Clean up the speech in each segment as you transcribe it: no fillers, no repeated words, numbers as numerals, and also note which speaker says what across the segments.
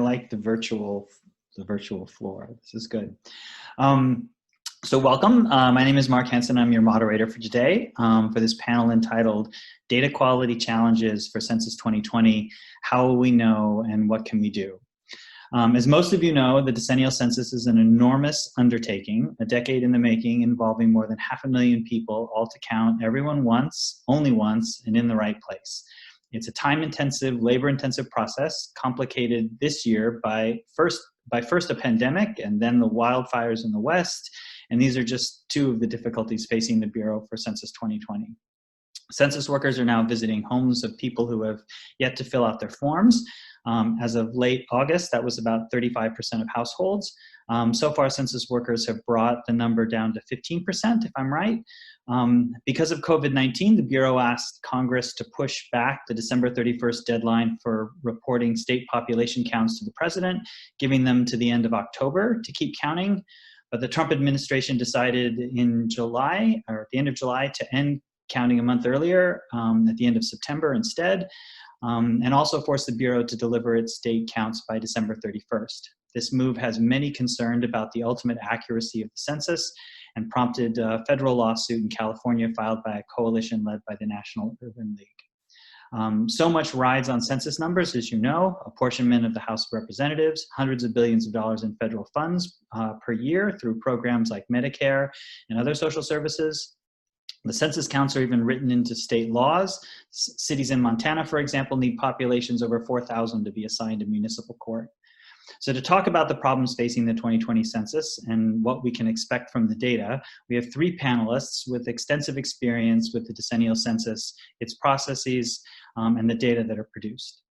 Speaker 1: like the virtual floor. This is good. So welcome. My name is Mark Hansen. I'm your moderator for today for this panel entitled Data Quality Challenges for Census 2020, How Will We Know and What Can We Do? As most of you know, the decennial census is an enormous undertaking, a decade in the making, involving more than 500,000 people, all to count everyone once, only once, and in the right place. It's a time-intensive, labor-intensive process, complicated this year by first a pandemic and then the wildfires in the West, and these are just two of the difficulties facing the Bureau for Census 2020. Census workers are now visiting homes of people who have yet to fill out their forms. As of late August, that was about 35% of households. So far, census workers have brought the number down to 15%, if I'm right. Because of COVID-19, the Bureau asked Congress to push back the December 31st deadline for reporting state population counts to the president, giving them to the end of October to keep counting. But the Trump administration decided in July, or at the end of July, to end counting a month earlier, at the end of September instead, and also forced the Bureau to deliver its state counts by December 31st. This move has many concerned about the ultimate accuracy of the census and prompted a federal lawsuit in California filed by a coalition led by the National Urban League. So much rides on census numbers, as you know, apportionment of the House of Representatives, hundreds of billions of dollars in federal funds per year through programs like Medicare and other social services. The census counts are even written into state laws. Cities in Montana, for example, need populations over 4,000 to be assigned a municipal court. So to talk about the problems facing the 2020 census and what we can expect from the data, we have three panelists with extensive experience with the decennial census, its processes, and the data that are produced.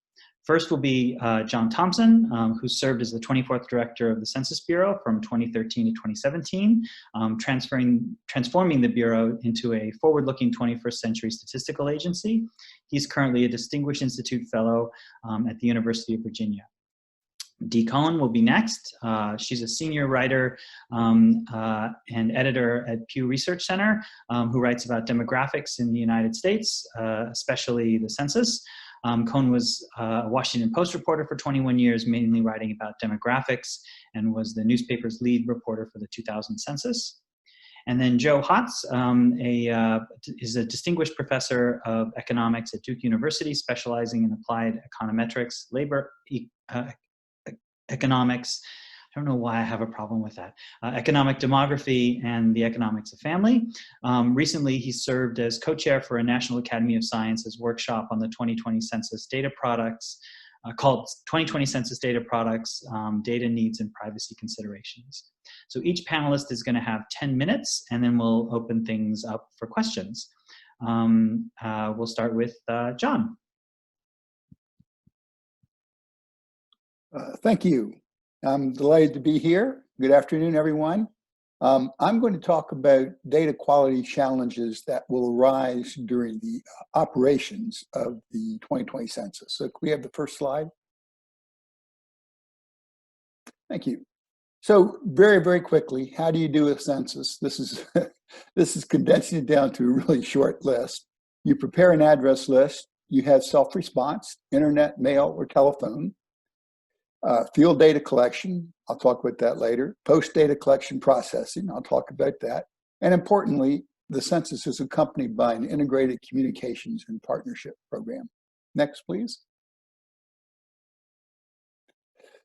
Speaker 1: First will be John Thompson, who served as the 24th director of the Census Bureau from 2013 to 2017, transforming the Bureau into a forward-looking 21st century statistical agency. He's currently a Distinguished Institute Fellow at the University of Virginia. Dee Cohn will be next. She's a senior writer and editor at Pew Research Center, who writes about demographics in the United States, especially the census. Cohn was a Washington Post reporter for 21 years, mainly writing about demographics, and was the newspaper's lead reporter for the 2000 census. And then Joe Hotz is a distinguished professor of economics at Duke University, specializing in applied econometrics, labor economics. I don't know why I have a problem with that. Economic demography and the economics of family. Recently, he served as co-chair for a National Academy of Sciences workshop on the 2020 Census Data Products, called 2020 Census Data Products, Data Needs and Privacy Considerations. So each panelist is gonna have 10 minutes, and then we'll open things up for questions. We'll start with John.
Speaker 2: Thank you. I'm delighted to be here. Good afternoon, everyone. I'm going to talk about data quality challenges that will arise during the operations of the 2020 census. So can we have the first slide? Thank you. So very, very quickly, how do you do a census? This is condensing it down to a really short list. You prepare an address list. You have self-response, internet, mail, or telephone. Field data collection, I'll talk about that later. Post data collection processing, I'll talk about that. And importantly, the census is accompanied by an integrated communications and partnership program. Next, please.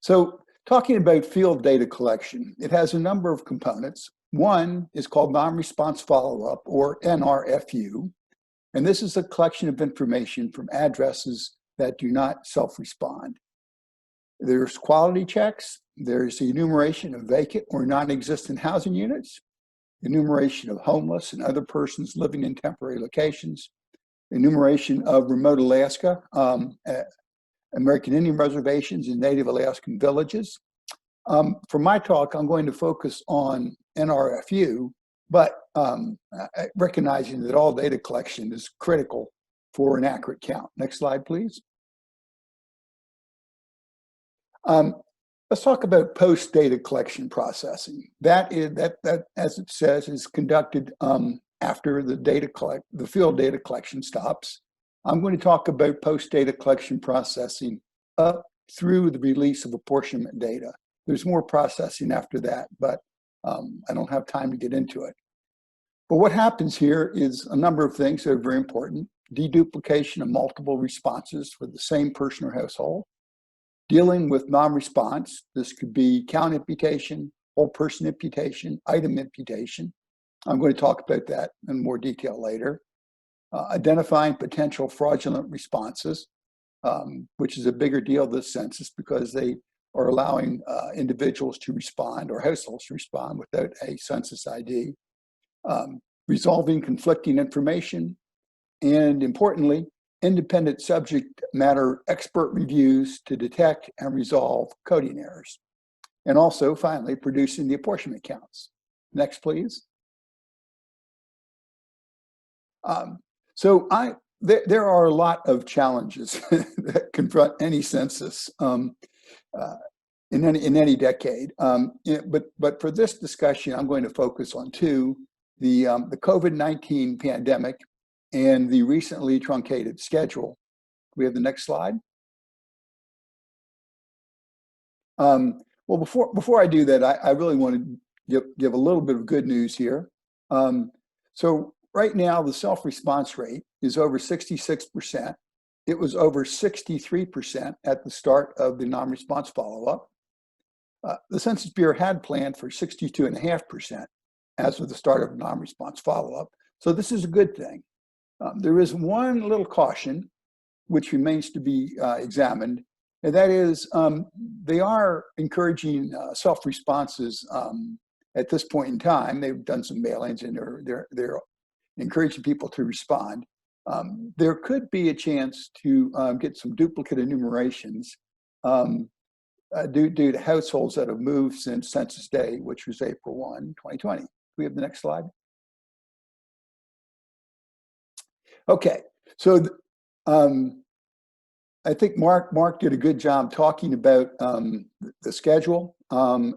Speaker 2: So talking about field data collection, it has a number of components. One is called non-response follow-up, or NRFU. And this is a collection of information from addresses that do not self-respond. There's quality checks, there's the enumeration of vacant or non-existent housing units, enumeration of homeless and other persons living in temporary locations, enumeration of remote Alaska, American Indian reservations and Native Alaskan villages. For my talk, I'm going to focus on NRFU, but recognizing that all data collection is critical for an accurate count. Next slide, please. Let's talk about post-data collection processing. That, as it says, is conducted after the field data collection stops. I'm going to talk about post-data collection processing up through the release of apportionment data. There's more processing after that, but I don't have time to get into it. But what happens here is a number of things that are very important. Deduplication of multiple responses for the same person or household. Dealing with non-response. This could be count imputation, whole person imputation, item imputation. I'm going to talk about that in more detail later. Identifying potential fraudulent responses, which is a bigger deal this census because they are allowing individuals to respond or households to respond without a census ID. Resolving conflicting information, and importantly, independent subject matter expert reviews to detect and resolve coding errors. And also, finally, producing the apportionment counts. Next, please. There are a lot of challenges that confront any census in any decade. But for this discussion, I'm going to focus on two: the COVID-19 pandemic and the recently truncated schedule. We have the next slide. Well, before I do that, I really want to give a little bit of good news here. So right now, the self-response rate is over 66%. It was over 63% at the start of the non-response follow-up. The Census Bureau had planned for 62.5% as of the start of non-response follow-up. So this is a good thing. There is one little caution which remains to be examined, and that is they are encouraging self-responses at this point in time. They've done some mailings and they're encouraging people to respond. There could be a chance to get some duplicate enumerations due to households that have moved since Census Day, which was April 1, 2020. We have the next slide. Okay, so I think Mark did a good job talking about the schedule.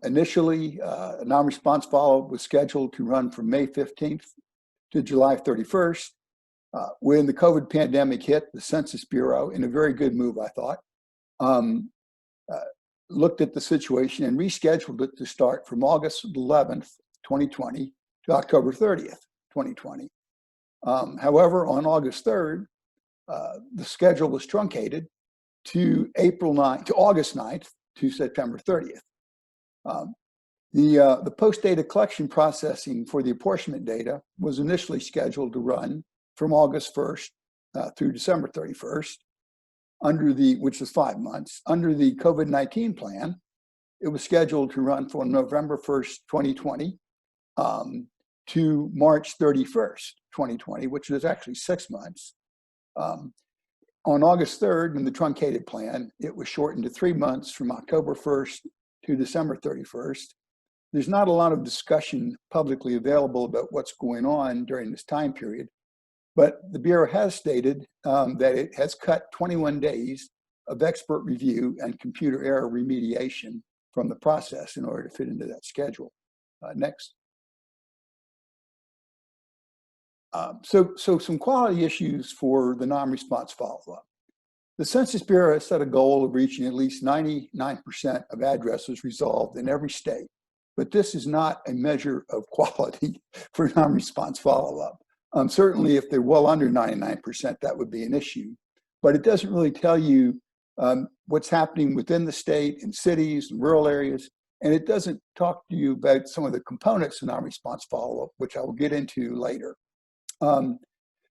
Speaker 2: Initially, a non-response follow-up was scheduled to run from May 15th to July 31st. When the COVID pandemic hit, the Census Bureau, in a very good move, I thought, looked at the situation and rescheduled it to start from August 11th, 2020 to October 30th, 2020. However, on August 3rd, the schedule was truncated to August 9th to September 30th. The post-data collection processing for the apportionment data was initially scheduled to run from August 1st through December 31st, which is 5 months. Under the COVID-19 plan, it was scheduled to run from November 1st, 2020 to March 31st, 2020, which is actually 6 months. On August 3rd, in the truncated plan, it was shortened to 3 months from October 1st to December 31st. There's not a lot of discussion publicly available about what's going on during this time period, but the Bureau has stated that it has cut 21 days of expert review and computer error remediation from the process in order to fit into that schedule. Next. So some quality issues for the non-response follow-up. The Census Bureau has set a goal of reaching at least 99% of addresses resolved in every state, but this is not a measure of quality for non-response follow-up. Certainly, if they're well under 99%, that would be an issue, but it doesn't really tell you what's happening within the state, in cities and rural areas, and it doesn't talk to you about some of the components of non-response follow-up, which I will get into later.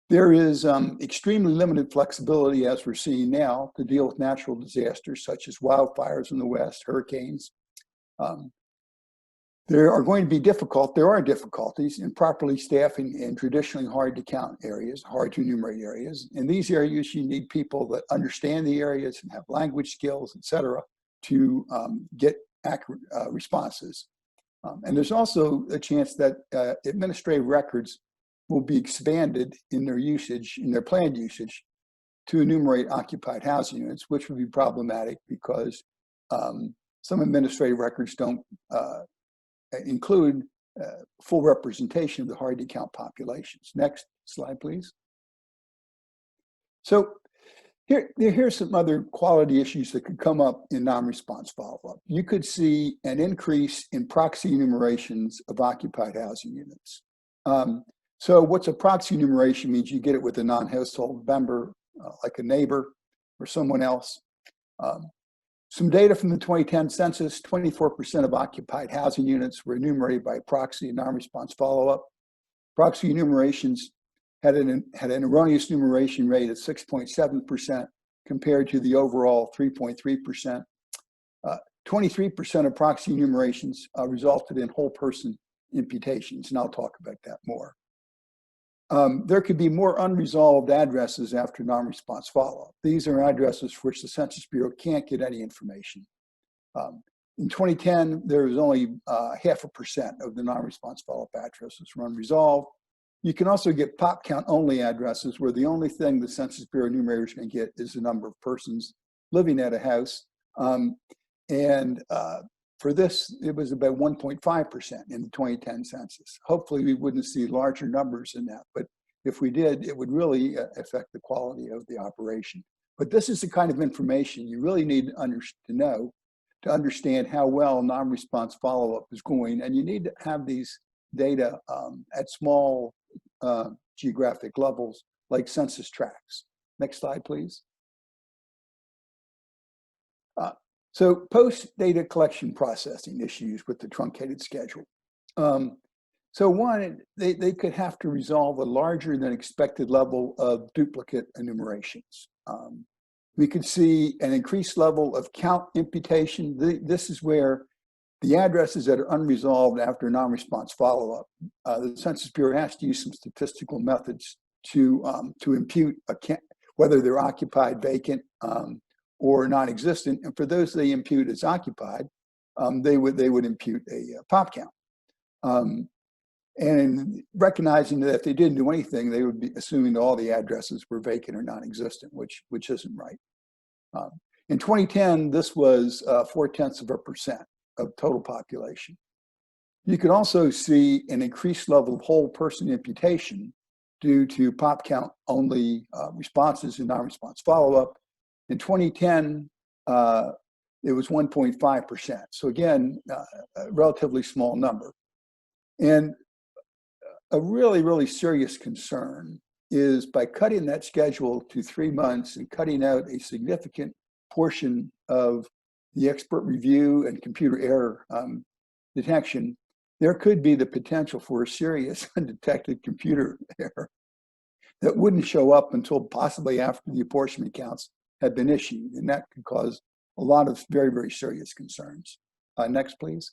Speaker 2: There is extremely limited flexibility, as we're seeing now, to deal with natural disasters such as wildfires in the West, hurricanes. There are difficulties in properly staffing in traditionally hard to count areas, hard to enumerate areas. In these areas, you need people that understand the areas and have language skills, et cetera, to get accurate responses. And there's also a chance that administrative records will be expanded in their usage, in their planned usage, to enumerate occupied housing units, which would be problematic because some administrative records don't include full representation of the hard to count populations. Next slide, please. So Here's some other quality issues that could come up in non-response follow-up. You could see an increase in proxy enumerations of occupied housing units. So what's a proxy enumeration means you get it with a non-household member, like a neighbor or someone else. Some data from the 2010 census, 24% of occupied housing units were enumerated by proxy and non-response follow-up. Proxy enumerations had an erroneous enumeration rate of 6.7% compared to the overall 3.3%. 23% of proxy enumerations resulted in whole person imputations, and I'll talk about that more. There could be more unresolved addresses after non-response follow-up. These are addresses for which the Census Bureau can't get any information. In 2010, there was only 0.5% of the non-response follow-up addresses were unresolved. You can also get pop count only addresses where the only thing the Census Bureau enumerators can get is the number of persons living at a house. For this, it was about 1.5% in the 2010 census. Hopefully we wouldn't see larger numbers than that, but if we did, it would really affect the quality of the operation. But this is the kind of information you really need to know to understand how well non-response follow-up is going, and you need to have these data at small geographic levels like census tracts. Next slide, please. So post-data collection processing issues with the truncated schedule. So one, they could have to resolve a larger than expected level of duplicate enumerations. We could see an increased level of count imputation. This is where the addresses that are unresolved after non-response follow-up, the Census Bureau has to use some statistical methods to impute whether they're occupied, vacant, or non-existent. And for those they impute as occupied, they would impute a pop count. And recognizing that if they didn't do anything, they would be assuming that all the addresses were vacant or non-existent, which isn't right. In 2010, this was 0.4% of total population. You can also see an increased level of whole person imputation due to pop count only responses and non-response follow-up. In 2010, it was 1.5%. So again, a relatively small number. And a really, really serious concern is by cutting that schedule to 3 months and cutting out a significant portion of the expert review and computer error detection, there could be the potential for a serious undetected computer error that wouldn't show up until possibly after the apportionment counts had been issued. And that could cause a lot of very, very serious concerns. Next, please.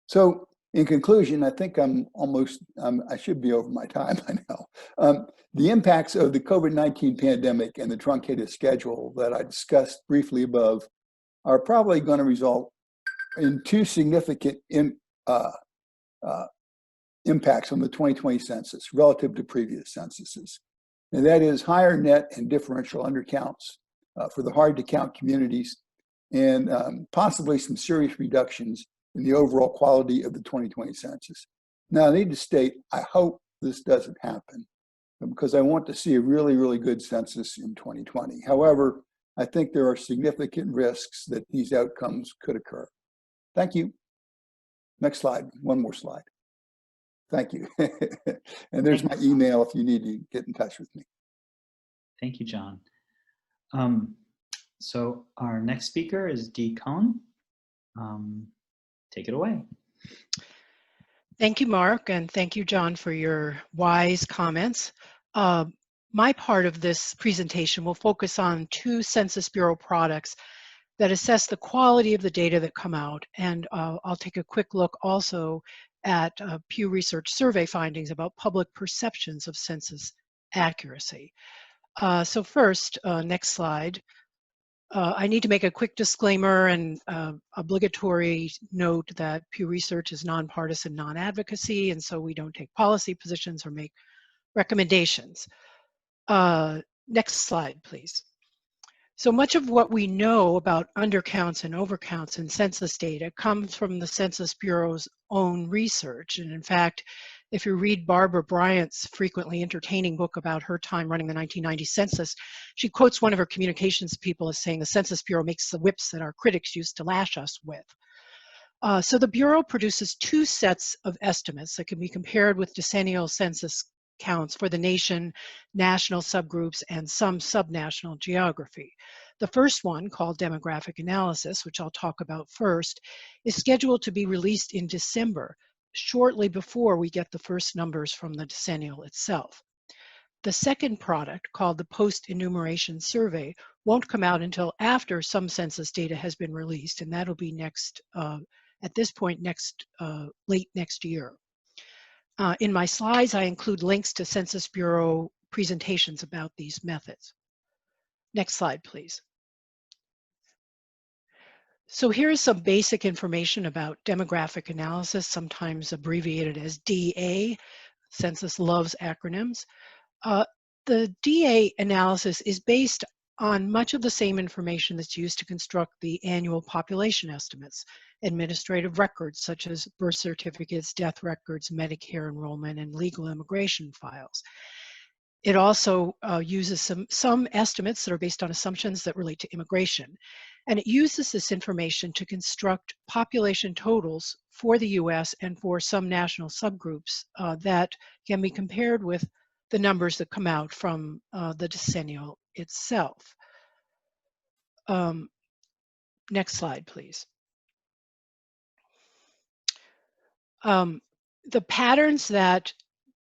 Speaker 2: So in conclusion, I think I should be over my time by now. The impacts of the COVID-19 pandemic and the truncated schedule that I discussed briefly above are probably going to result in two significant impacts on the 2020 census relative to previous censuses. And that is higher net and differential undercounts for the hard to count communities, and possibly some serious reductions in the overall quality of the 2020 census. Now, I need to state, I hope this doesn't happen because I want to see a really, really good census in 2020. However, I think there are significant risks that these outcomes could occur. Thank you. Next slide, one more slide. Thank you. And there's my email if you need to get in touch with me.
Speaker 1: Thank you, John. So our next speaker is Dee Cohn. Take it away.
Speaker 3: Thank you, Mark, and thank you, John, for your wise comments. My part of this presentation will focus on two Census Bureau products that assess the quality of the data that come out, and I'll take a quick look also at Pew Research survey findings about public perceptions of census accuracy. So first, next slide. I need to make a quick disclaimer and obligatory note that Pew Research is nonpartisan, non-advocacy, and so we don't take policy positions or make recommendations. Next slide, please. So much of what we know about undercounts and overcounts in census data comes from the Census Bureau's own research. And in fact, If you read Barbara Bryant's frequently entertaining book about her time running the 1990 census, she quotes one of her communications people as saying, "The Census Bureau makes the whips that our critics used to lash us with." So the Bureau produces two sets of estimates that can be compared with decennial census counts for the nation, national subgroups, and some subnational geography. The first one, called demographic analysis, which I'll talk about first, is scheduled to be released in December, shortly before we get the first numbers from the decennial itself. The second product, called the Post-enumeration survey, won't come out until after some census data has been released, and that'll be at this point, late next year. In my slides, I include links to Census Bureau presentations about these methods. Next slide, please. So here's some basic information about demographic analysis, sometimes abbreviated as DA. Census loves acronyms. The DA analysis is based on much of the same information that's used to construct the annual population estimates, administrative records such as birth certificates, death records, Medicare enrollment, and legal immigration files. It also uses some estimates that are based on assumptions that relate to immigration. And it uses this information to construct population totals for the US and for some national subgroups that can be compared with the numbers that come out from the decennial itself. Next slide, please. The patterns that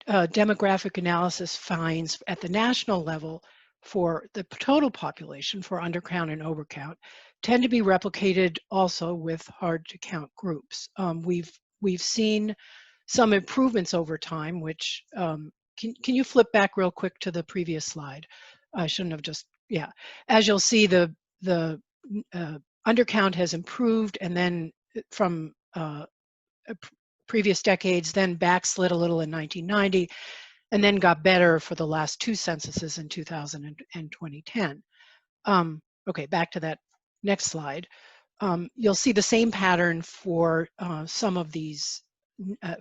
Speaker 3: demographic analysis finds at the national level for the total population, for undercount and overcount, tend to be replicated also with hard to count groups. We've seen some improvements over time, which can you flip back real quick to the previous slide? I shouldn't have just, yeah. As you'll see, the undercount has improved, and then from previous decades, then backslid a little in 1990, and then got better for the last two censuses in 2000 and 2010. Okay, back to that next slide. You'll see the same pattern for some of these,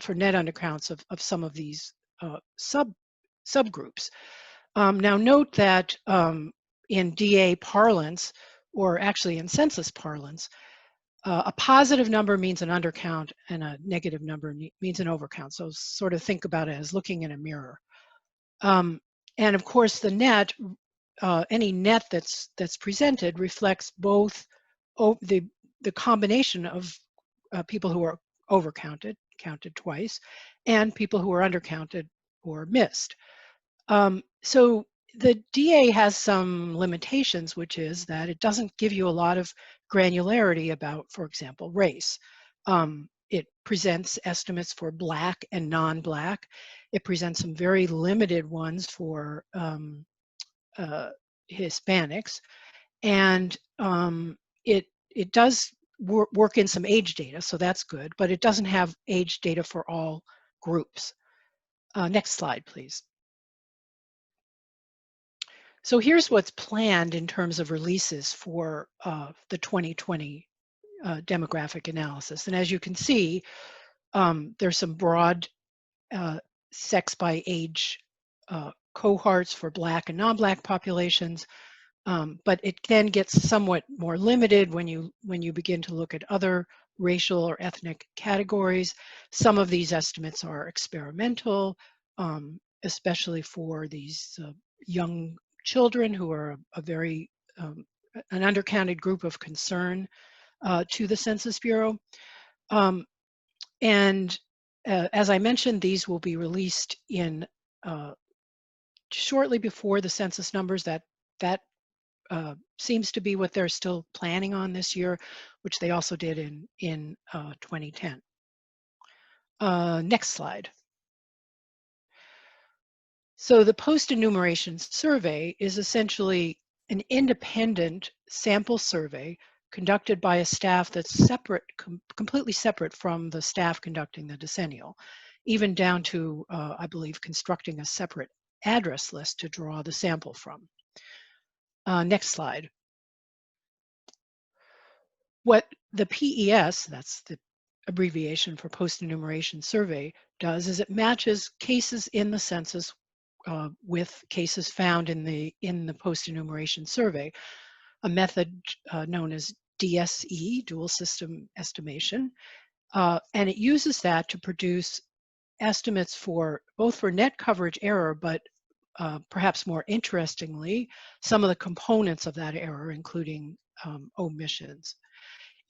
Speaker 3: for net undercounts of some of these subgroups. Now note that in DA parlance, or actually in census parlance, a positive number means an undercount and a negative number means an overcount. So sort of think about it as looking in a mirror. And of course, the net, any net that's presented reflects both the combination of people who are overcounted, counted twice, and people who are undercounted or missed. So the DA has some limitations, which is that it doesn't give you a lot of granularity about, for example, race. It presents estimates for Black and non-Black. It presents some very limited ones for Hispanics, and it does work in some age data, so that's good, but it doesn't have age data for all groups. Next slide, please. So here's what's planned in terms of releases for the 2020 demographic analysis. And as you can see, there's some broad sex by age cohorts for Black and non-Black populations, but it then gets somewhat more limited when you begin to look at other racial or ethnic categories. Some of these estimates are experimental, especially for these young children who are a very an undercounted group of concern to the Census Bureau. And as I mentioned, these will be released in shortly before the census numbers. That seems to be what they're still planning on this year, which they also did in 2010. Next slide. So the post-enumeration survey is essentially an independent sample survey conducted by a staff that's separate, completely separate from the staff conducting the decennial, even down to, I believe, constructing a separate address list to draw the sample from. Next slide. What the PES, that's the abbreviation for post-enumeration survey, does is it matches cases in the census with cases found in the post-enumeration survey, a method known as DSE, dual system estimation, and it uses that to produce estimates for both for net coverage error, but perhaps more interestingly, some of the components of that error, including omissions.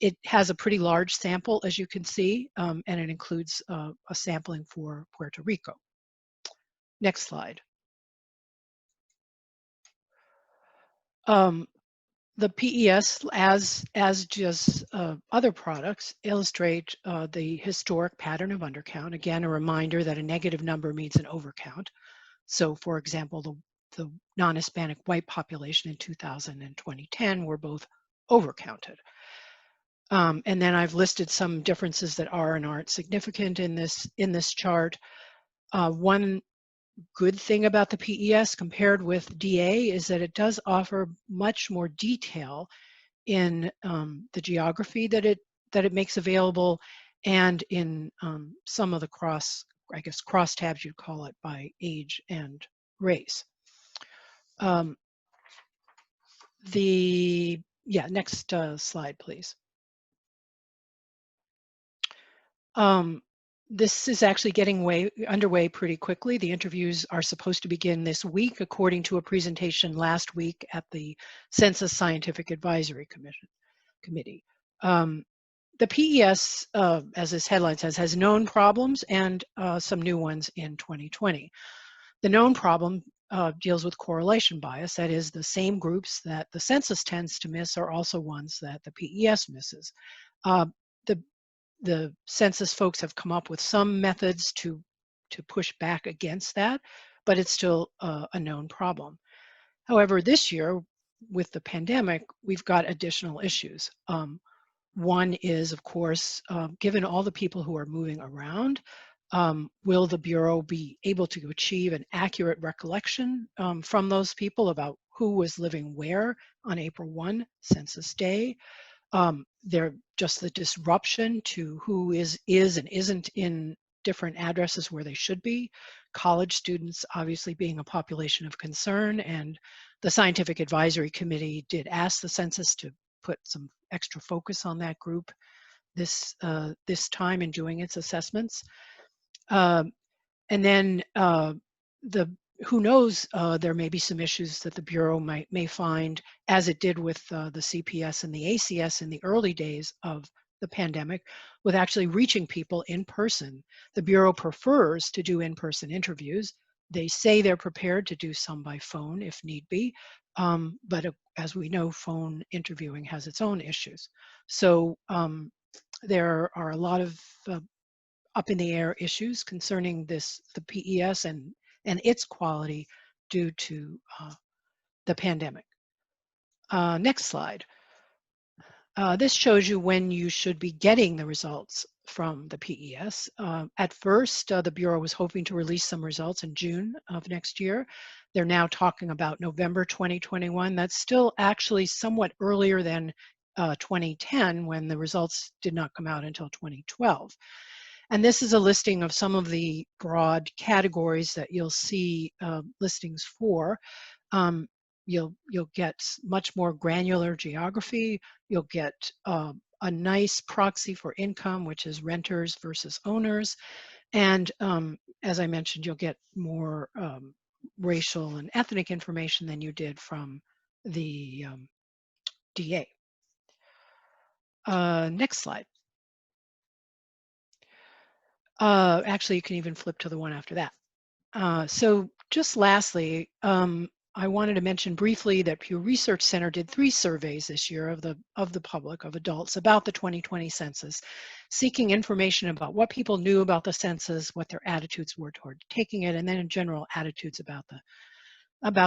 Speaker 3: It has a pretty large sample, as you can see, and it includes a sampling for Puerto Rico. Next slide. The PES, as just other products, illustrate the historic pattern of undercount. Again, a reminder that a negative number means an overcount. So, for example, the non-Hispanic white population in 2000 and 2010 were both overcounted. And then I've listed some differences that are and aren't significant in this chart. One good thing about the PES compared with DA is that it does offer much more detail in the geography that it makes available, and in some of the crosstabs you'd call it, by age and race. Next slide, please. This is actually getting underway pretty quickly. The interviews are supposed to begin this week, according to a presentation last week at the Census Scientific Advisory Committee. The PES, as this headline says, has known problems and some new ones in 2020. The known problem deals with correlation bias. That is, the same groups that the census tends to miss are also ones that the PES misses. The census folks have come up with some methods to push back against that, but it's still a known problem. However, this year, with the pandemic, we've got additional issues. One is, of course, given all the people who are moving around, will the Bureau be able to achieve an accurate recollection from those people about who was living where on April 1, Census Day? Just the disruption to who is and isn't in different addresses where they should be. College students obviously being a population of concern, and the Scientific Advisory Committee did ask the census to put some extra focus on that group this time in doing its assessments. And then who knows, there may be some issues that the Bureau may find, as it did with the CPS and the ACS in the early days of the pandemic, with actually reaching people in person. The Bureau prefers to do in-person interviews. They say they're prepared to do some by phone if need be, but as we know, phone interviewing has its own issues. So there are a lot of up in the air issues concerning the PES and its quality due to the pandemic. Next slide. This shows you when you should be getting the results from the PES. At first, the Bureau was hoping to release some results in June of next year. They're now talking about November 2021. That's still actually somewhat earlier than 2010, when the results did not come out until 2012. And this is a listing of some of the broad categories that you'll see listings for. You'll get much more granular geography. You'll get a nice proxy for income, which is renters versus owners. And as I mentioned, you'll get more racial and ethnic information than you did from the DA. Next slide. Actually, you can even flip to the one after that. So just lastly, I wanted to mention briefly that Pew Research Center did 3 surveys this year of the public, of adults, about the 2020 census, seeking information about what people knew about the census, what their attitudes were toward taking it, and then in general attitudes about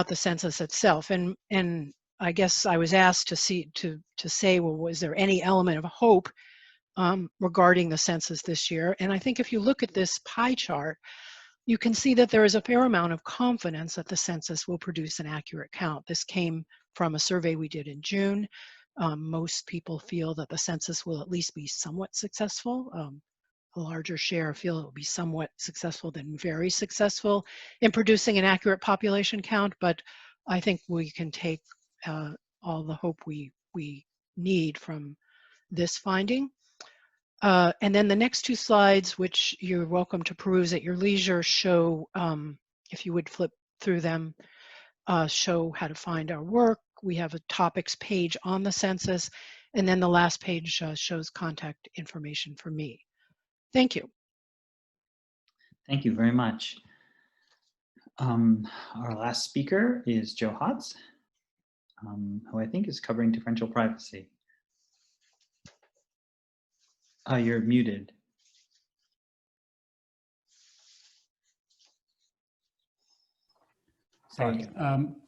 Speaker 3: the census itself. And I guess I was asked to say, well, was there any element of hope regarding the census this year? And I think if you look at this pie chart, you can see that there is a fair amount of confidence that the census will produce an accurate count. This came from a survey we did in June. Most people feel that the census will at least be somewhat successful. A larger share feel it will be somewhat successful than very successful in producing an accurate population count, but I think we can take all the hope we need from this finding. And then the next two slides, which you're welcome to peruse at your leisure, show, if you would flip through them, show how to find our work. We have a topics page on the census, and then the last page shows contact information for me. Thank you.
Speaker 1: Thank you very much. Our last speaker is Joe Hotz, who I think is covering differential privacy. You're muted.
Speaker 4: Sorry.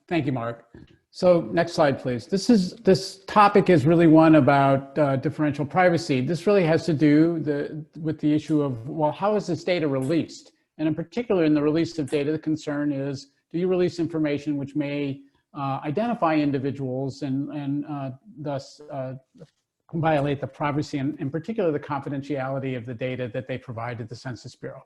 Speaker 4: Thank you, Mark. So next slide, please. This topic is really one about differential privacy. This really has to do with the issue of, well, how is this data released? And in particular, in the release of data, the concern is, do you release information which may identify individuals and thus violate the privacy and in particular the confidentiality of the data that they provide to the Census Bureau?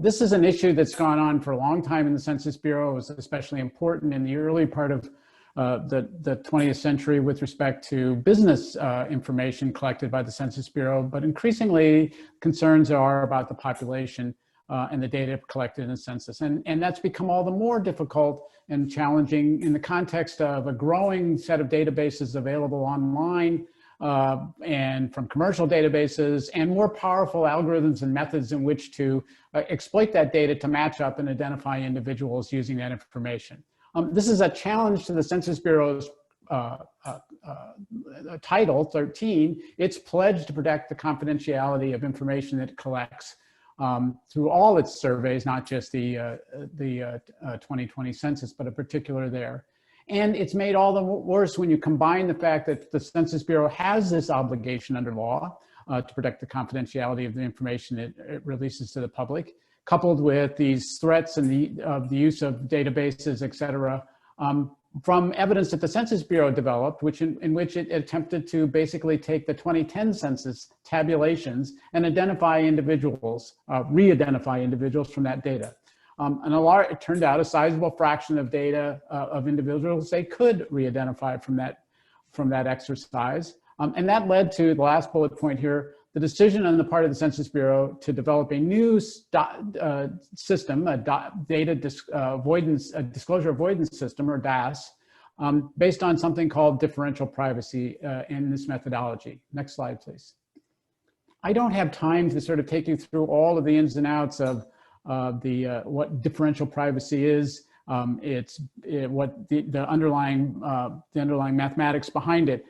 Speaker 4: This is an issue that's gone on for a long time in the Census Bureau. It was especially important in the early part of the 20th century with respect to business information collected by the Census Bureau, but increasingly concerns are about the population and the data collected in the census. And that's become all the more difficult and challenging in the context of a growing set of databases available online and from commercial databases, and more powerful algorithms and methods in which to exploit that data to match up and identify individuals using that information. This is a challenge to the Census Bureau's Title 13, its pledge to protect the confidentiality of information that it collects through all its surveys, not just the 2020 census, but in particular there. And it's made all the worse when you combine the fact that the Census Bureau has this obligation under law to protect the confidentiality of the information it releases to the public, coupled with these threats and the use of databases, et cetera, from evidence that the Census Bureau developed, in which it attempted to basically take the 2010 census tabulations and identify individuals, re-identify individuals from that data. And it turned out a sizable fraction of data of individuals they could re-identify from that exercise. And that led to the last bullet point here, the decision on the part of the Census Bureau to develop a new system, a disclosure avoidance system, or DAS, based on something called differential privacy in this methodology. Next slide, please. I don't have time to sort of take you through all of the ins and outs of what differential privacy is. What the underlying mathematics behind it.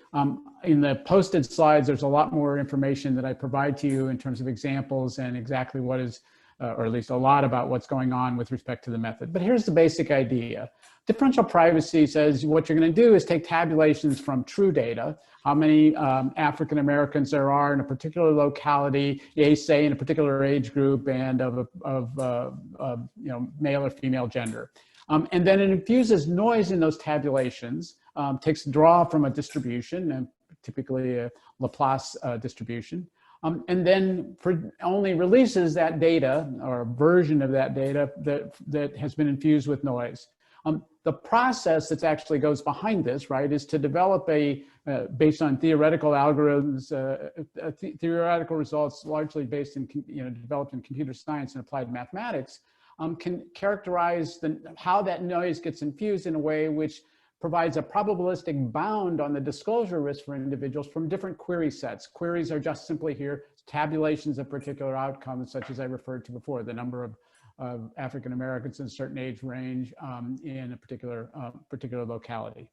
Speaker 4: In the posted slides, there's a lot more information that I provide to you in terms of examples and exactly what is, or at least a lot about what's going on with respect to the method. But here's the basic idea. Differential privacy says what you're going to do is take tabulations from true data, how many African Americans there are in a particular locality, say in a particular age group, and of male or female gender. And then it infuses noise in those tabulations, takes draw from a distribution, and typically a Laplace distribution, and then only releases that data or a version of that data that has been infused with noise. The process that actually goes behind this, right, is to develop based on theoretical algorithms, theoretical results largely based in, developed in computer science and applied mathematics, can characterize how that noise gets infused in a way which provides a probabilistic bound on the disclosure risk for individuals from different query sets. Queries are just simply here tabulations of particular outcomes, such as I referred to before, the number of African Americans in a certain age range in a particular locality.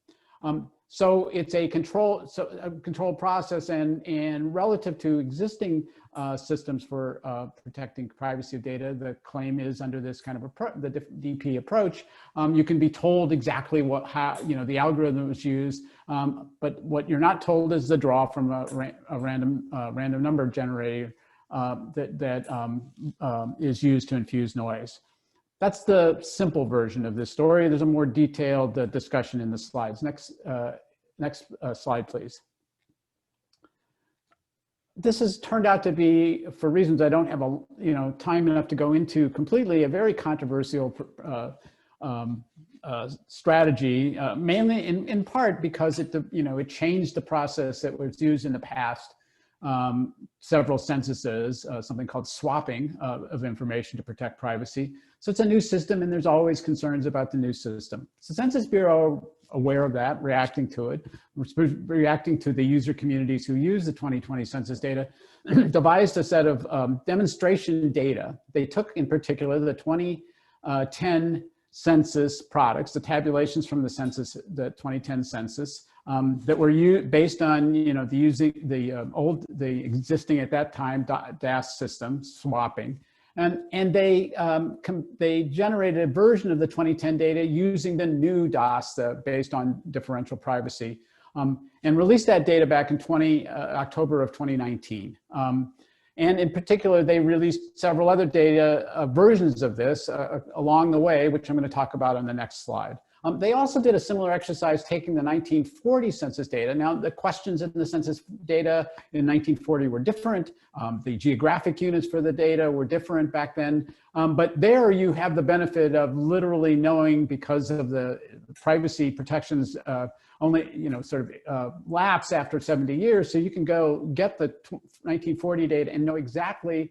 Speaker 4: So it's a controlled process, and relative to existing systems for protecting privacy of data, the claim is under this kind of the DP approach, you can be told exactly how the algorithm was used, but what you're not told is the draw from a random number generator that is used to infuse noise. That's the simple version of this story. There's a more detailed discussion in the slides. Next Next slide, please. This has turned out to be, for reasons I don't have time enough to go into completely, a very controversial strategy, mainly in part because it changed the process that was used in the past several censuses, something called swapping of information to protect privacy. So it's a new system, and there's always concerns about the new system. So Census Bureau, aware of that, reacting to it, reacting to the user communities who use the 2020 census data, devised a set of demonstration data. They took, in particular, the 2010 census products, the tabulations from the census, the 2010 census, that were based on the existing at that time DAS system swapping, and they generated a version of the 2010 data using the new DAS based on differential privacy, and released that data back in October of 2019. And in particular, they released several other data versions of this along the way, which I'm going to talk about on the next slide. They also did a similar exercise taking the 1940 census data. Now, the questions in the census data in 1940 were different. The geographic units for the data were different back then. But there you have the benefit of literally knowing, because of the privacy protections only lapse after 70 years. So you can go get the 1940 data and know exactly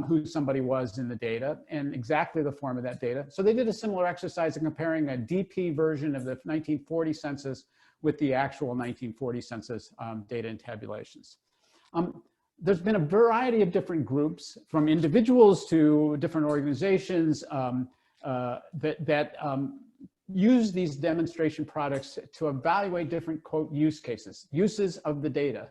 Speaker 4: who somebody was in the data and exactly the form of that data. So they did a similar exercise in comparing a DP version of the 1940 census with the actual 1940 census data and tabulations. There's been a variety of different groups, from individuals to different organizations that use these demonstration products to evaluate different, quote, use cases, uses of the data.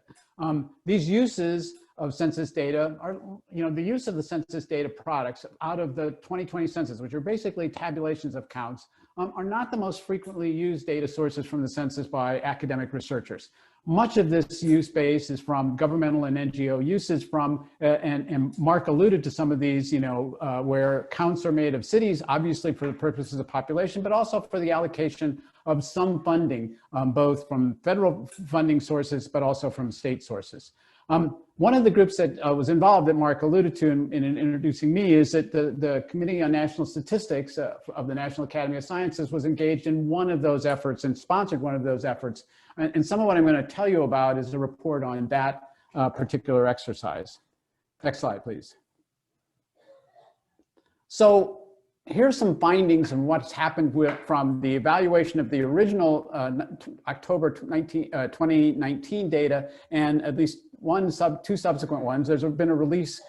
Speaker 4: These uses of census data are, the use of the census data products out of the 2020 census, which are basically tabulations of counts, are not the most frequently used data sources from the census by academic researchers. Much of this use base is from governmental and NGO uses from, and Mark alluded to some of these, where counts are made of cities, obviously for the purposes of population, but also for the allocation of some funding, both from federal funding sources, but also from state sources. One of the groups that was involved that Mark alluded to in introducing me is that the Committee on National Statistics of the National Academy of Sciences was engaged in one of those efforts and sponsored one of those efforts. And some of what I'm going to tell you about is a report on that particular exercise. Next slide, please. So here's some findings on what's happened from the evaluation of the original October 2019 data and at least two subsequent ones. There's been a release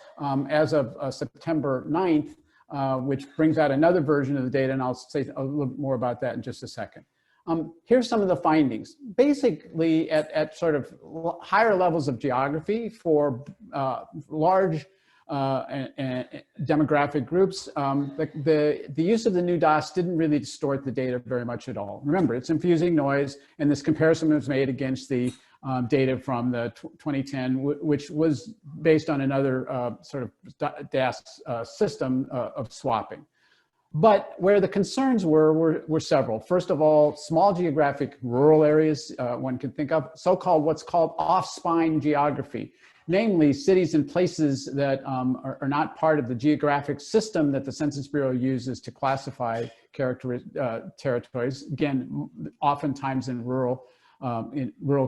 Speaker 4: as of September 9th, which brings out another version of the data, and I'll say a little more about that in just a second. Here's some of the findings. Basically, at sort of higher levels of geography for large demographic groups, the use of the new DAS didn't really distort the data very much at all. Remember, it's infusing noise, and this comparison was made against the data from the 2010, which was based on another sort of DAS system of swapping. But where the concerns were several. First of all, small geographic rural areas, one can think of, what's called off-spine geography, namely cities and places that are not part of the geographic system that the Census Bureau uses to classify territories, again, oftentimes in rural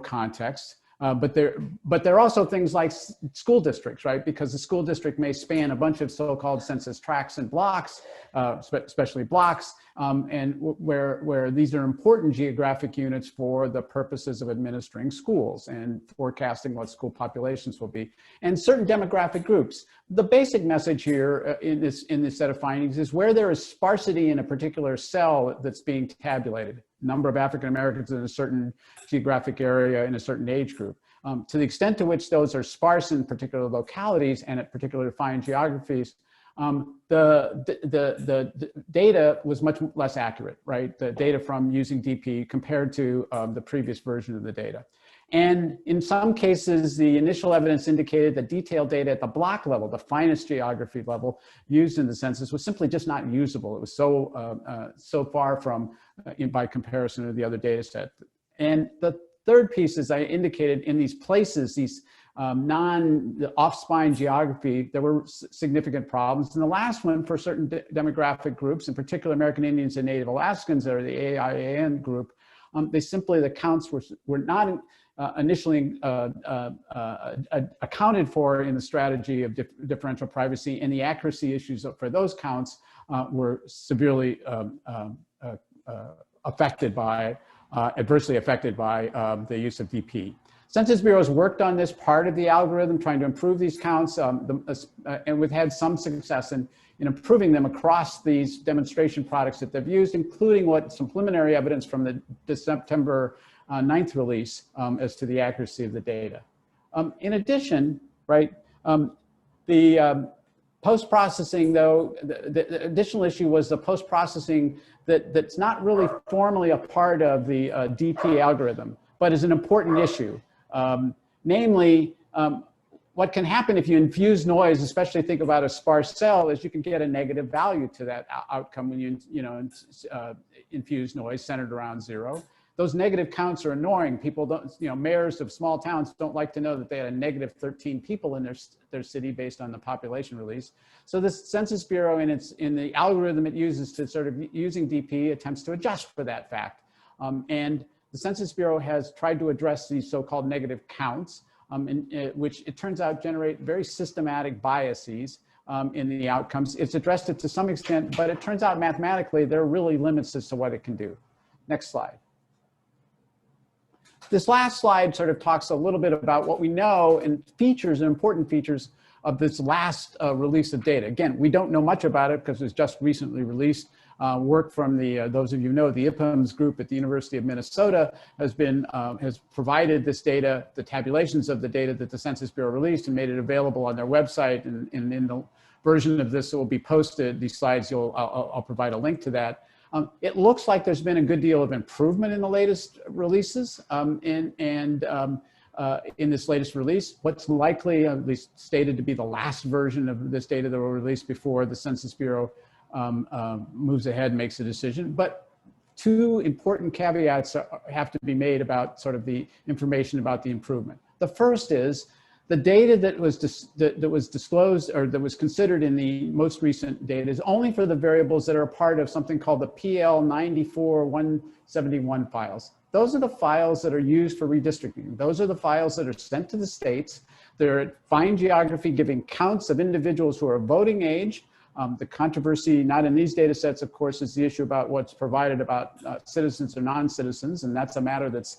Speaker 4: contexts. But there are also things like school districts, right? Because the school district may span a bunch of so-called census tracts and blocks, especially blocks, and where these are important geographic units for the purposes of administering schools and forecasting what school populations will be, and certain demographic groups. The basic message here in this set of findings is where there is sparsity in a particular cell that's being tabulated, number of African Americans in a certain geographic area in a certain age group. To the extent to which those are sparse in particular localities and at particular defined geographies, the data was much less accurate, right? The data from using DP compared to the previous version of the data. And in some cases, the initial evidence indicated that detailed data at the block level, the finest geography level used in the census, was simply just not usable. It was so far from, by comparison to the other data set. And the third piece, as I indicated, in these places, these off-spine geography, there were significant problems. And the last one, for certain demographic groups, in particular American Indians and Native Alaskans, or the AIAN group, the counts were not initially accounted for in the strategy of differential privacy, and the accuracy issues for those counts were severely adversely affected by the use of DP. Census Bureau has worked on this part of the algorithm, trying to improve these counts, and we've had some success in improving them across these demonstration products that they've used, including some preliminary evidence from the September 9th release as to the accuracy of the data. In addition, right, the post-processing, though, the additional issue was the post-processing that's not really formally a part of the DP algorithm, but is an important issue. Namely, what can happen if you infuse noise, especially think about a sparse cell, is you can get a negative value to that outcome when you infuse noise centered around 0. Those negative counts are annoying. People don't, mayors of small towns don't like to know that they had a negative 13 people in their city based on the population release. So this Census Bureau, in the algorithm it uses to sort of using DP, attempts to adjust for that fact. And the Census Bureau has tried to address these so-called negative counts, which it turns out generate very systematic biases in the outcomes. It's addressed it to some extent, but it turns out mathematically there are really limits as to what it can do. Next slide. This last slide sort of talks a little bit about what we know and features, important features of this last release of data. Again, we don't know much about it because it was just recently released. Work from those of you know, the IPMS group at the University of Minnesota has provided this data, the tabulations of the data that the Census Bureau released, and made it available on their website. And in the version of this that will be posted, these slides, I'll provide a link to that. It looks like there's been a good deal of improvement in the latest releases, in this latest release. What's likely, at least stated to be the last version of this data that will release before the Census Bureau moves ahead and makes a decision. But two important caveats have to be made about sort of the information about the improvement. The first is the data that was disclosed or that was considered in the most recent data is only for the variables that are a part of something called the PL 94-171 files. Those are the files that are used for redistricting. Those are the files that are sent to the states. They're fine geography giving counts of individuals who are voting age. The controversy, not in these data sets, of course, is the issue about what's provided about citizens or non-citizens, and that's a matter that's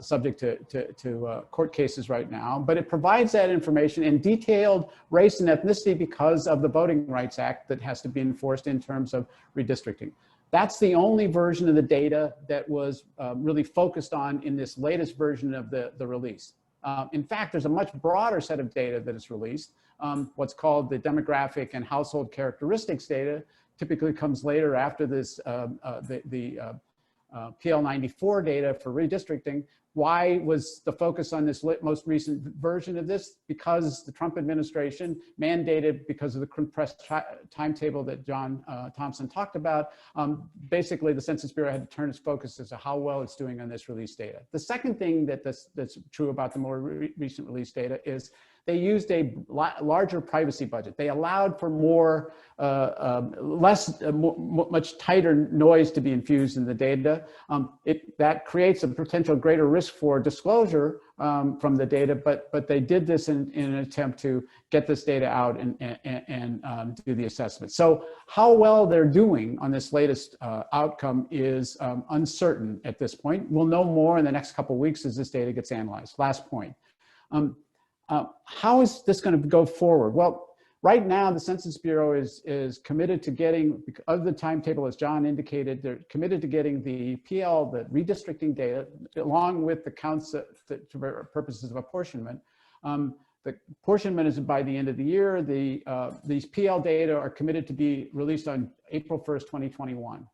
Speaker 4: subject to court cases right now. But it provides that information in detailed race and ethnicity because of the Voting Rights Act that has to be enforced in terms of redistricting. That's the only version of the data that was really focused on in this latest version of the release. In fact, there's a much broader set of data that is released. What's called the demographic and household characteristics data typically comes later after this, PL94 data for redistricting. Why was the focus on this most recent version of this? Because the Trump administration mandated, because of the compressed timetable that John Thompson talked about, basically the Census Bureau had to turn its focus as to how well it's doing on this release data. The second thing that's true about the more recent release data is they used a larger privacy budget. They allowed for more, much tighter noise to be infused in the data. That creates a potential greater risk for disclosure from the data, but they did this in an attempt to get this data out and do the assessment. So how well they're doing on this latest outcome is uncertain at this point. We'll know more in the next couple of weeks as this data gets analyzed. Last point. How is this going to go forward? Well, right now, the Census Bureau is committed to getting, of the timetable, as John indicated, they're committed to getting the PL, the redistricting data, along with the counts for purposes of apportionment. The apportionment is by the end of the year. These PL data are committed to be released on April 1st, 2021.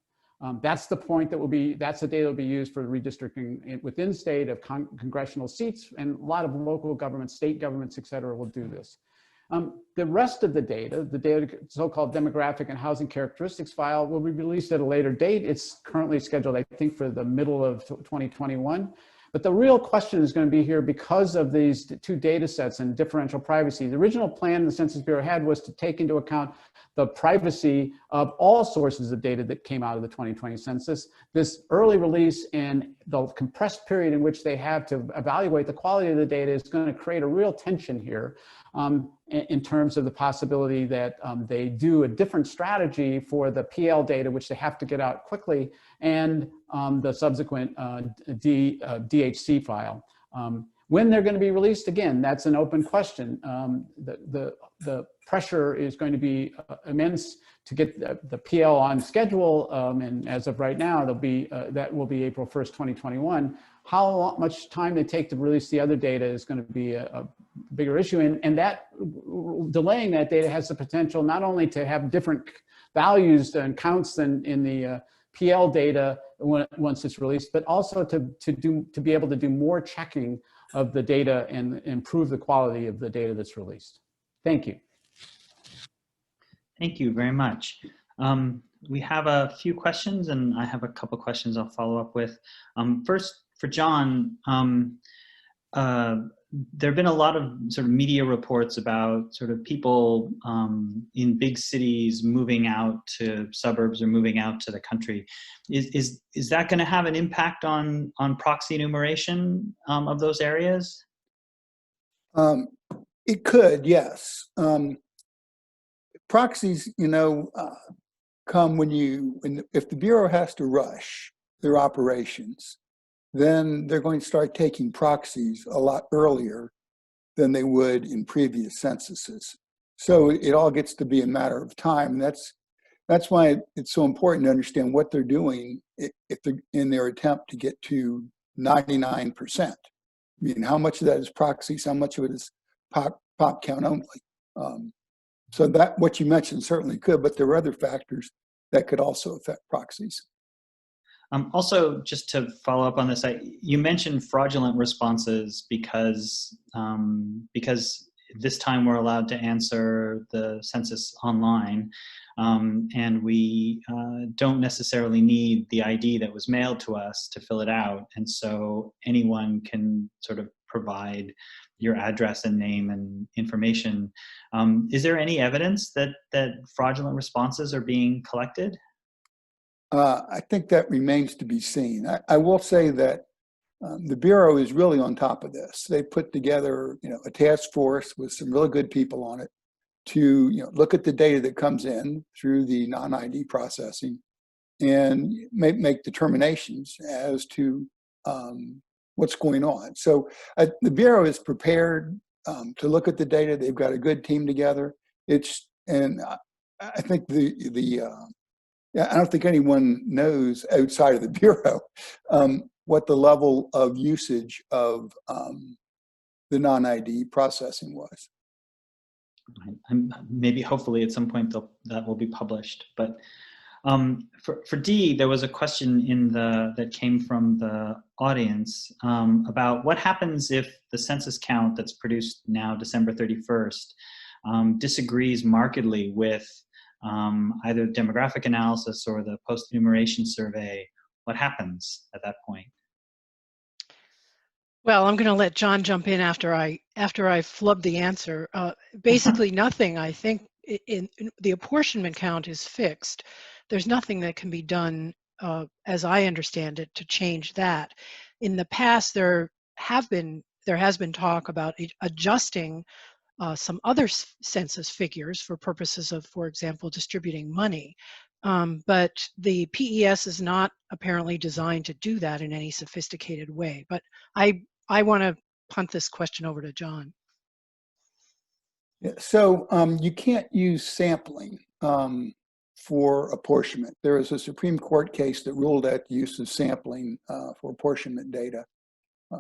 Speaker 4: That's the point that that's the data that will be used for redistricting within state of congressional seats, and a lot of local governments, state governments, et cetera, will do this. The rest of the data, so-called demographic and housing characteristics file, will be released at a later date. It's currently scheduled, I think, for the middle of 2021. But the real question is going to be here, because of these two data sets and differential privacy. The original plan the Census Bureau had was to take into account the privacy of all sources of data that came out of the 2020 census. This early release and the compressed period in which they have to evaluate the quality of the data is going to create a real tension here in terms of the possibility that they do a different strategy for the PL data, which they have to get out quickly, and the subsequent DHC file. When they're going to be released, again, that's an open question. The pressure is going to be immense to get the PL on schedule, and as of right now, that will be April 1st, 2021. How much time they take to release the other data is going to be a bigger issue, and that delaying that data has the potential not only to have different values and counts than in the PL data once it's released, but also to be able to do more checking of the data and improve the quality of the data that's released. Thank you.
Speaker 1: Thank you very much. We have a few questions, and I have a couple questions I'll follow up with. First, for John, there have been a lot of sort of media reports about sort of people in big cities moving out to suburbs or moving out to the country. Is that going to have an impact on proxy enumeration of those areas?
Speaker 2: It could, yes. Proxies, come if the Bureau has to rush their operations, then they're going to start taking proxies a lot earlier than they would in previous censuses. So it all gets to be a matter of time. And that's why it's so important to understand what they're doing if they're in their attempt to get to 99%. I mean, how much of that is proxies, how much of it is pop count only. So that what you mentioned certainly could, but there are other factors that could also affect proxies.
Speaker 1: Also, just to follow up on this, you mentioned fraudulent responses because this time we're allowed to answer the census online, and we don't necessarily need the ID that was mailed to us to fill it out, and so anyone can sort of provide your address and name and information. Is there any evidence that fraudulent responses are being collected?
Speaker 2: I think that remains to be seen. I will say that the Bureau is really on top of this. They put together, a task force with some really good people on it to, look at the data that comes in through the non-ID processing and make determinations as to what's going on. So the Bureau is prepared to look at the data. They've got a good team together. I think I don't think anyone knows outside of the Bureau what the level of usage of the non-ID processing was.
Speaker 1: Maybe, hopefully, at some point that will be published. But for Dee, there was a question that came from the audience about what happens if the census count that's produced now, December 31st, disagrees markedly with either demographic analysis or the post-enumeration survey. What happens at that point?
Speaker 3: Well, I'm going to let John jump in after I flub the answer. Basically, nothing. I think in the apportionment count is fixed. There's nothing that can be done, as I understand it, to change that. In the past, there has been talk about adjusting some other census figures for purposes of, for example, distributing money. But the PES is not apparently designed to do that in any sophisticated way. But I want to punt this question over to John.
Speaker 2: Yeah, so you can't use sampling for apportionment. There is a Supreme Court case that ruled out the use of sampling for apportionment data.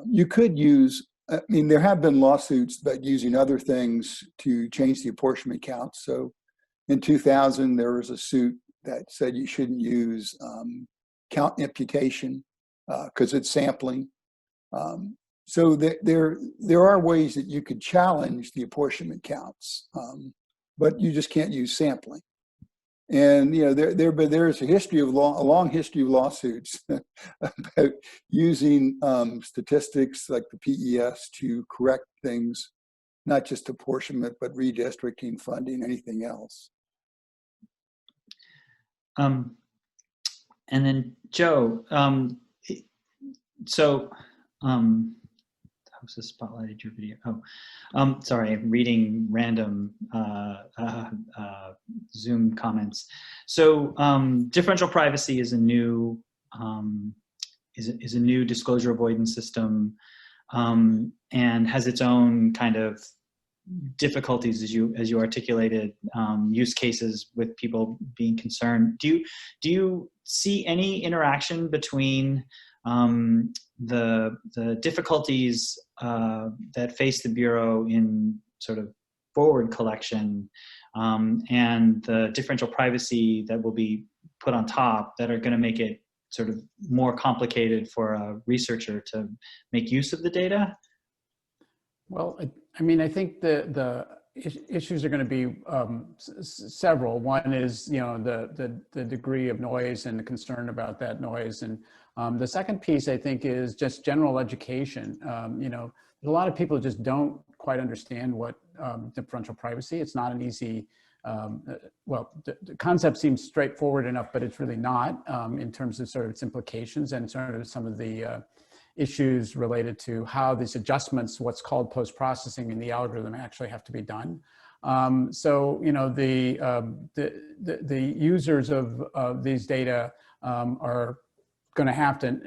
Speaker 2: You could use, there have been lawsuits about using other things to change the apportionment count. So in 2000, there was a suit that said you shouldn't use count imputation because it's sampling. So there are ways that you could challenge the apportionment counts, but you just can't use sampling. And there's a history of a long history of lawsuits about using statistics like the PES to correct things, not just apportionment, but redistricting, funding, anything else.
Speaker 1: And then Joe, how was this spotlighted your video? Oh, sorry, I'm reading random Zoom comments. So differential privacy is a new is a new disclosure avoidance system, and has its own kind of difficulties as you articulated, use cases with people being concerned. Do you see any interaction between the difficulties that face the Bureau in sort of forward collection and the differential privacy that will be put on top that are going to make it sort of more complicated for a researcher to make use of the data?
Speaker 4: Well, I mean, I think the issues are going to be several. One is, the degree of noise and the concern about that noise. And the second piece, I think, is just general education. There's a lot of people who just don't quite understand what differential privacy. It's not an easy, the concept seems straightforward enough, but it's really not in terms of sort of its implications and sort of some of the issues related to how these adjustments, what's called post-processing in the algorithm, actually have to be done. So, the users of these data are going to have to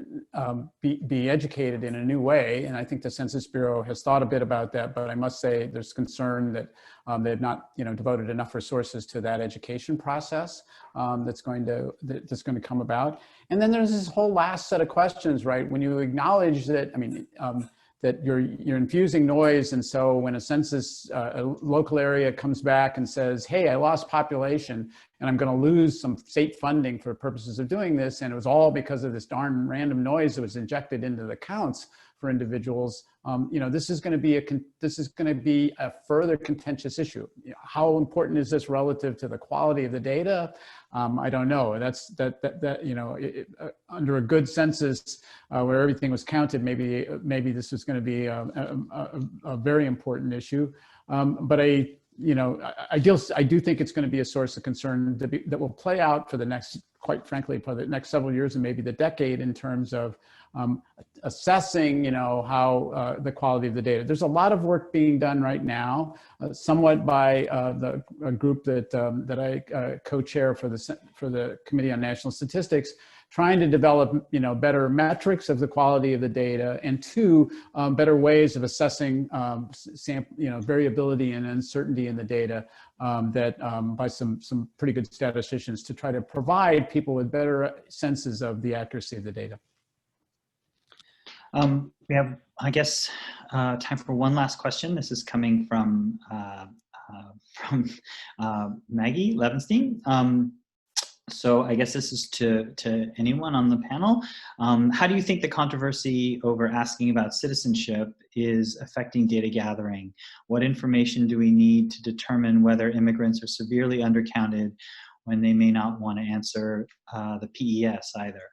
Speaker 4: be educated in a new way. And I think the Census Bureau has thought a bit about that, but I must say there's concern that they've not devoted enough resources to that education process that's going to come about. And then there's this whole last set of questions, right? When you acknowledge that, that you're infusing noise, and so when a census, a local area comes back and says, hey, I lost population, and I'm going to lose some state funding for purposes of doing this, and it was all because of this darn random noise that was injected into the counts for individuals. This is going to be a further contentious issue. How important is this relative to the quality of the data? I don't know. Under a good census where everything was counted, maybe this is going to be a very important issue. But I do think it's going to be a source of concern that will play out for the next, quite frankly, for the next several years and maybe the decade in terms of assessing, how the quality of the data. There's a lot of work being done right now, somewhat by a group that I co-chair for the Committee on National Statistics, trying to develop, better metrics of the quality of the data, and better ways of assessing, variability and uncertainty in the data by some pretty good statisticians to try to provide people with better senses of the accuracy of the data.
Speaker 1: We have, I guess, time for one last question. This is coming from Maggie Levenstein. So I guess this is to anyone on the panel. How do you think the controversy over asking about citizenship is affecting data gathering? What information do we need to determine whether immigrants are severely undercounted when they may not want to answer the PES either?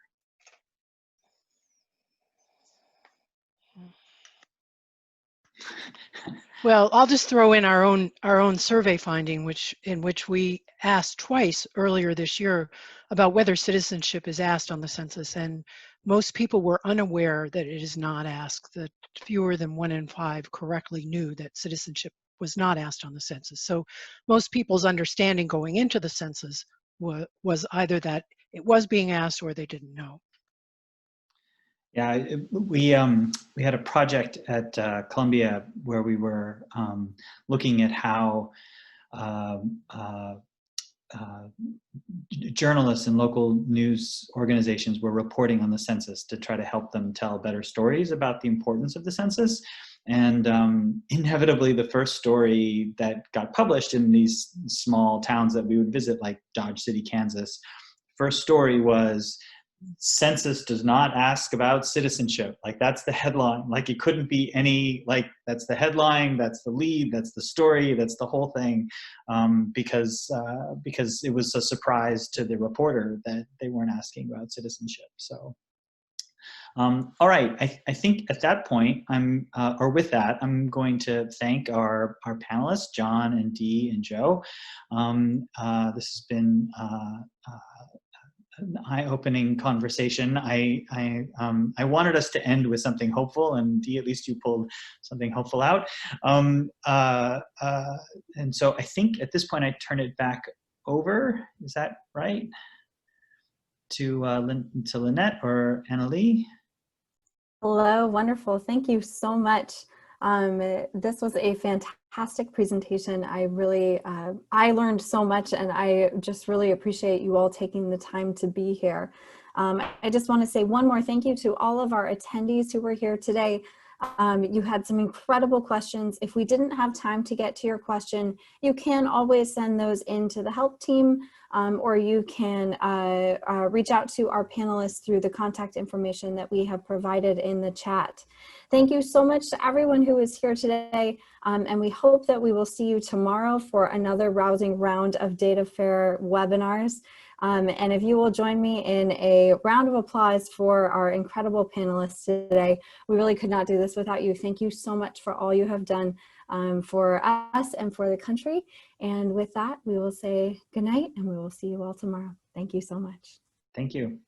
Speaker 3: Well, I'll just throw in our own survey finding, in which we asked twice earlier this year about whether citizenship is asked on the census, and most people were unaware that it is not asked. That fewer than 1 in 5 correctly knew that citizenship was not asked on the census. So most people's understanding going into the census was either that it was being asked or they didn't know.
Speaker 1: Yeah, we had a project at Columbia where we were looking at how journalists and local news organizations were reporting on the census to try to help them tell better stories about the importance of the census. And inevitably, the first story that got published in these small towns that we would visit, like Dodge City, Kansas, first story was census does not ask about citizenship. Like, that's the headline. Like, it couldn't be any, like, that's the headline, that's the lead, that's the story, that's the whole thing, because it was a surprise to the reporter that they weren't asking about citizenship. So, all right, I think at that point, or with that, I'm going to thank our panelists, John and Dee and Joe. This has been an eye-opening conversation. I wanted us to end with something hopeful, and Dee, at least you pulled something hopeful out. And so I think at this point I turn it back over. Is that right? To Lynette or Annalee.
Speaker 5: Hello, wonderful. Thank you so much. This was a fantastic presentation. I really, I learned so much, and I just really appreciate you all taking the time to be here. I just want to say one more thank you to all of our attendees who were here today. You had some incredible questions. If we didn't have time to get to your question, you can always send those in to the help team, or you can reach out to our panelists through the contact information that we have provided in the chat. Thank you so much to everyone who is here today, and we hope that we will see you tomorrow for another rousing round of Data Fair webinars. And if you will join me in a round of applause for our incredible panelists today. We really could not do this without you. Thank you so much for all you have done for us and for the country. And with that, we will say good night, and we will see you all tomorrow. Thank you so much.
Speaker 1: Thank you.